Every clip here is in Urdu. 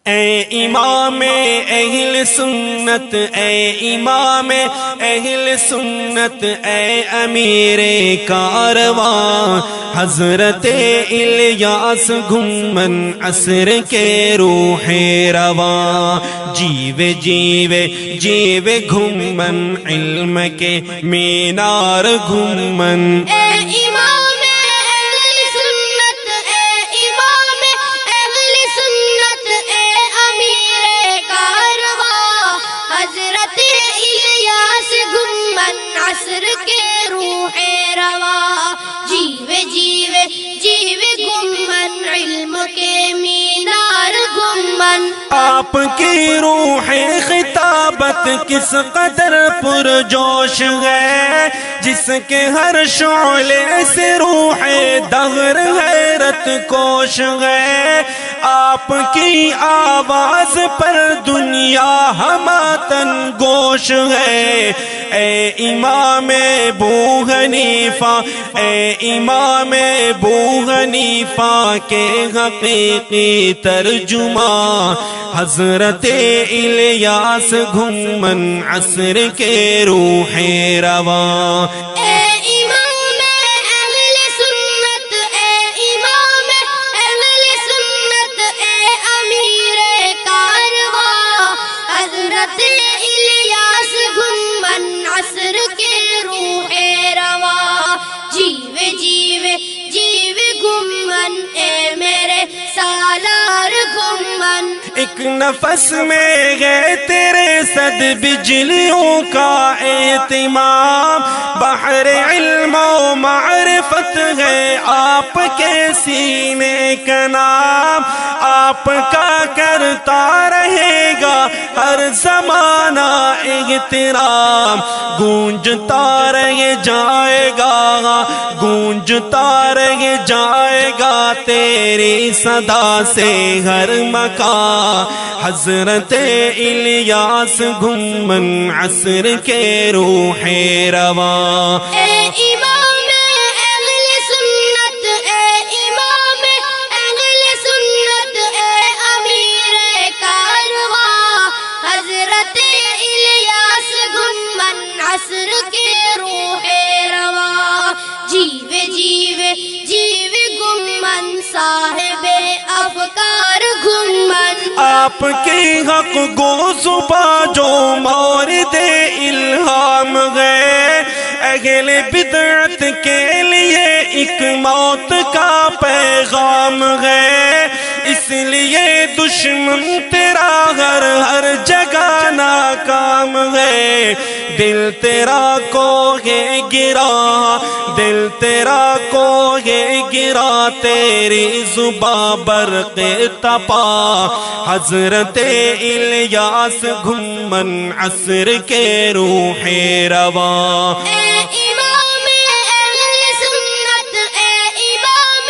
اے امام اہل سنت، اے امام اہل سنت، اے امیر کارواں، حضرت الیاس گھمن عصر کے روح رواں، جیوے جیوے جیوے گھمن علم کے مینار گھمن۔ اے امام اہل سنت، اے امام اہل سنت، اے امیر کارواں، حضرت الیاس گھمن عصر کے روح رواں، جیوے جیوے جیوے گھمن علم کے مینار گھمن۔ آپ کی روح خطابت کس قدر پرجوش ہے، جس کے ہر شعلے سے روح دہر حیرت کوش ہے، آپ کی آواز پر دنیا ہماتن گوش ہے۔ اے امام ابو حنیفہ، اے امام ابو حنیفہ کے حقیقی ترجمہ، حضرت الیاس گھمن عصر کے روح رواں۔ اے امام اہل سنت، اے امام اہل سنت، اے امیر کارواں، حضرت الیاس گھمن عصر کے روح رواں، جیوے جیوے جیوے گھمن، اے میرے سالار گھمن۔ ایک نفس میں ہے تیرے صد بجلیوں کا اہتمام، بحر علم و معرفت ہے آپ کے سینے کا نام، آپ کا کرتا رہے گا ہر زمانہ احترام، گونجتا رہ جائے گا، گونجتا رہ جائے گا تیری صدا سے ہر مکان، حضرت الیاس گھمن عصر کے روح رواں۔ اے امام اہل سنت، اے امام اہل سنت، اے امیر کارواں، حضرت الیاس گھمن عصر کے روح رواں، جیوے جیوے جیوے گھمن صاحب افکار گھمن۔ آپ کے حق گو زباں جو مورد الہام ہے، اہل بدعت کے لیے ایک موت کا پیغام ہے، اس لیے دشمن تیرا ہر جگہ ناکام ہے، دل تیرا کو ہے گرا، دل تیرا کو ہے گرا، تیری زباں برق تپا، حضرت الیاس گھمن عصر کے روح رواں۔ اے امام اہل سنت، اے امام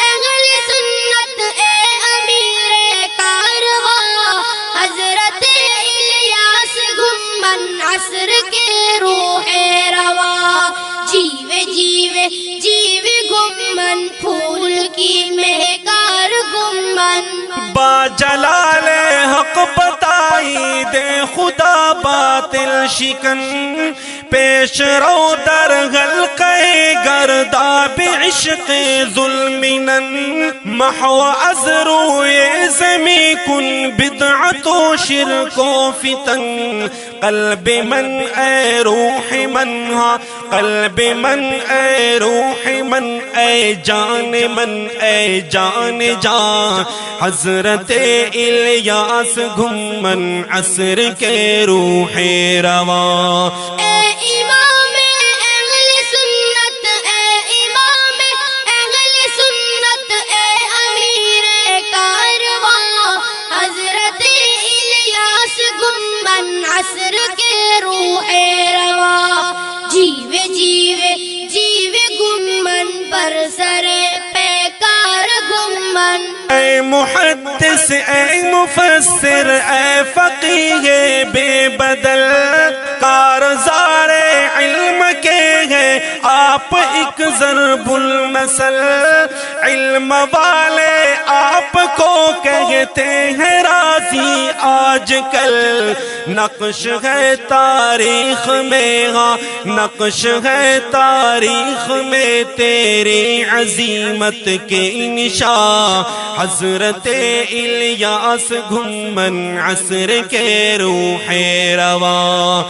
اہل سنت، اے امیر کارواں، حضرت الیاس گھمن عصر کے روح رواں، جیوے جیوے جیوے گھمن پھول کی مہکار گھمن۔ با جلال حق بتائی دے خدا باطل شکن، پیش رو در حلقہ گرداب عشق ظلمنن، محو از روئے زمیں کن بدعت و شرک و فتن، قلب من اے روح من، ہاں قلب من اے روح من، اے جان من اے جان جان، حضرت الیاس گھمن عصر کے روح رواں۔ اے امام اہل سنت، اے امام اہل سنت، اے امیر کارواں، حضرت الیاس گھمن عصر کے روح رواں، جیوے جیوے جیوے گھمن پر سر پیکار گھمن۔ اے محدث اے مفسر اے فقیہ بے بدل، کارزار علم کے ہے آپ ایک ضرب المثل، علم والے آپ کو کہتے ہیں راضی آج کل، نقش ہے تاریخ میں، ہاں نقش ہے تاریخ میں تیری عظیمت کے نشان، حضرت الیاس گھمن عصر کے روح رواں۔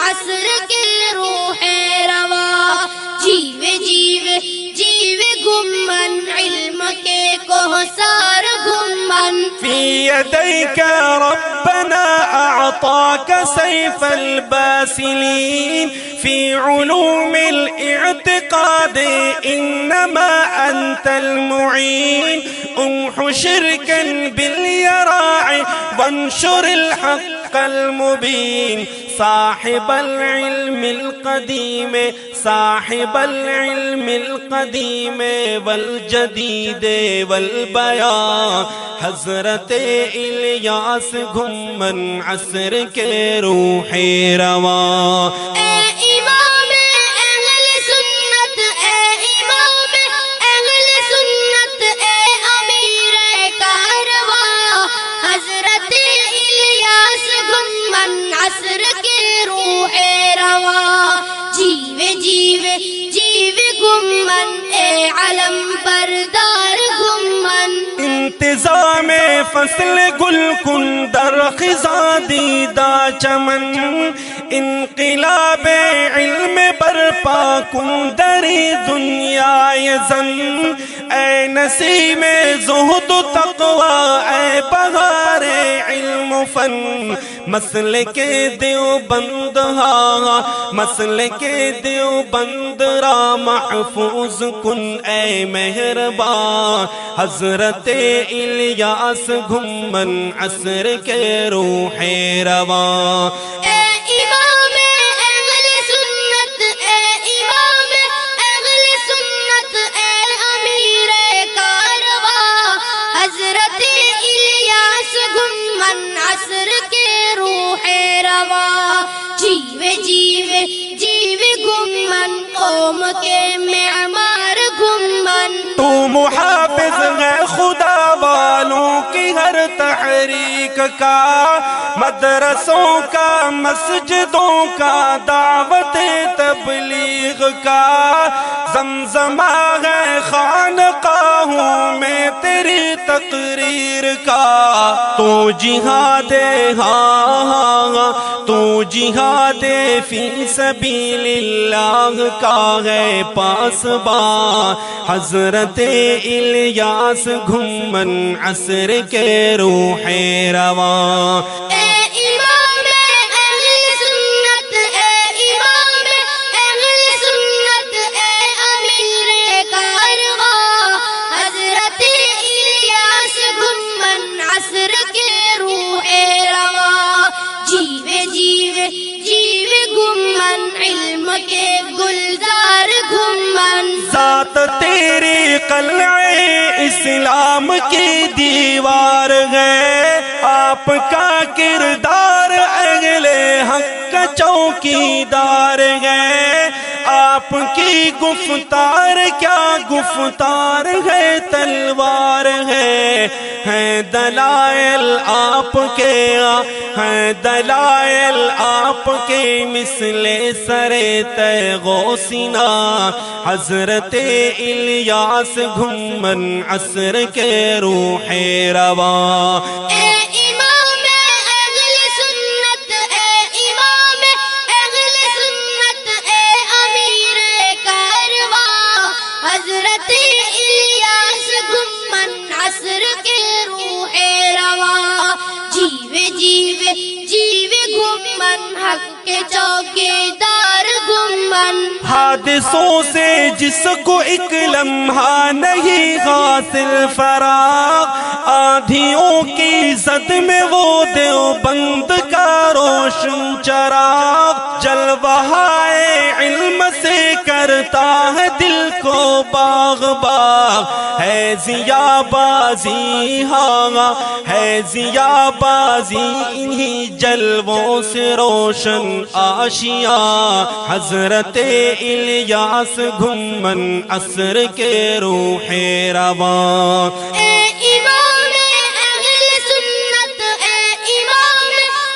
عصر کے روح رواں، جیوے جیوے جیوے گمن، علم کے کوثر گمن، فی یدیک ربنا اعطاک سیف الباسلین، فی علوم الاعتقاد انما انت المعین، امح شرکا بالیراع وانشر الحق المبین، صاحب العلم القدیم، صاحب العلم القدیم والجدید والبیان، حضرت الیاس گھمن عصر کے روح رواں۔ عصر کے روح رواں، جیوے جیوے جیوے گمن، اے علم بردار گمن، انتظام فصل گل کن در خزاں دیدہ چمن، انقلاب علم برپا کن دری دنیا زن، اے نسیم زہد و تقوی، اے بہار علم و فن، مسلک دیوبند ہاں، مسلک دیوبند را محفوظ کن اے مہربان، حضرت الیاس گھمن عصر کے روح رواں۔ عصر کے روح رواں، جیوے جیوے جیوے گمن، قوم کے معمار گمن، تو محافظ ہے خدا والوں کی ہر تحریک کا، مدرسوں کا مسجدوں کا دعوت تبلیغ کا، زمزمہ ہے خانقاہوں میں تیری تقریر کا، تو جہاد ہاں تو جہاد فی سبیل اللہ کا ہے پاسبان، حضرت الیاس گھمن عصر کے روح رواں۔ کے گلزار گھمن، ذات تیری قلعہ اسلام کی دیوار ہے، آپ کا کردار اہل حق کا چوکیدار ہے، آپ کی گفتار کیا گفتار ہے تلوار ہے، ہیں دلائل آپ کے، ہیں دلائل آپ کے مثل سر تیغ و سینہ، حضرت الیاس گھمن عصر کے روح رواں۔ حق کے چوکیدار گمن، حادثوں سے جس کو ایک لمحہ نہیں حاصل فراغ، آندھیوں کی زد میں وہ دیوبند کا روشن چراغ، جلوہ علم سے کر کرتا ہے دل کو باغ باغ، ہے ضیا بازی ہاں ہے ضیا بازی انہی جلووں سے روشن آشیاں، حضرت الیاس گھمن عصر کے روح رواں۔ اے امام اہل سنت، اے امام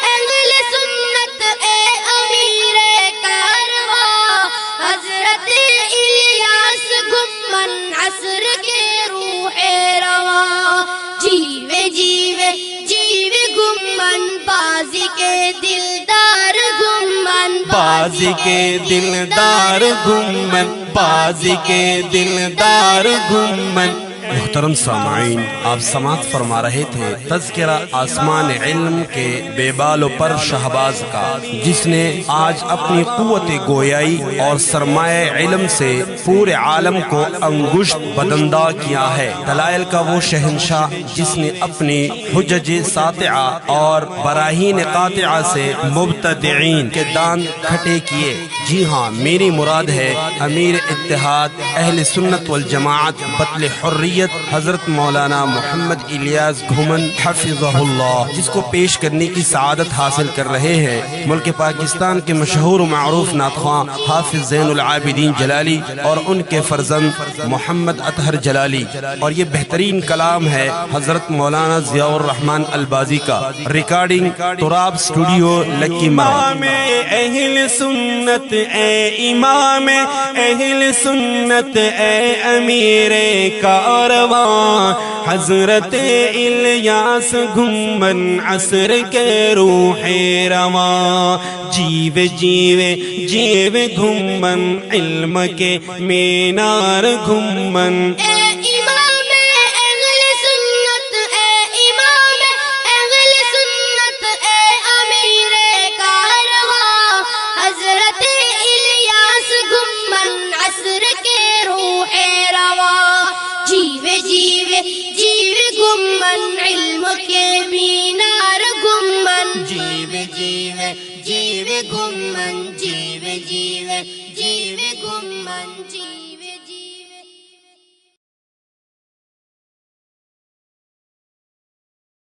اہل سنت، اے امیر کارواں، حضرت الیاس گھمن عصر کے روح رواں۔ جیوے جیوے جیوے گھمن بازی کے دلدار گھمن، بازی کے دلدار گھمن، بازی کے دلدار گھمن۔ محترم سامعین، آپ سماعت فرما رہے تھے تذکرہ آسمان علم کے بے بال و پر شہباز کا، جس نے آج اپنی قوت گویائی اور سرمایہ علم سے پورے عالم کو انگشت بدندہ کیا ہے۔ دلائل کا وہ شہنشاہ جس نے اپنی حجج ساطعہ اور براہین قاطعہ سے مبتدعین کے دان کھٹے کیے۔ جی ہاں، میری مراد ہے امیر اتحاد اہل سنت والجماعت بطل حریت حضرت مولانا محمد الیاس گھمن حفظہ اللہ، جس کو پیش کرنے کی سعادت حاصل کر رہے ہیں ملک پاکستان کے مشہور و معروف نعت خواں حافظ زین العابدین جلالی اور ان کے فرزند محمد اطہر جلالی، اور یہ بہترین کلام ہے حضرت مولانا ضیاء الرحمن البازی کا۔ ریکارڈنگ تراب اسٹوڈیو لکی امام اہل سنت، اے امام اہل سنت، اے امیر کارواں، حضرت الیاس گھمن عصر کے روح رواں۔ جیوے جیوے جیوے گھمن علم کے مینار گھمن، اے امام اہل سنت، اے امام اہل سنت، اے امیر کارواں، حضرت الیاس گھمن عصر کے روح رواں۔ جیوے جیوے جیوے گھمن علم کے مینار گھمن، جیوے جیوے جیوے گھمن، جیوے جیوے جیوے گھمن، جیوے جیوے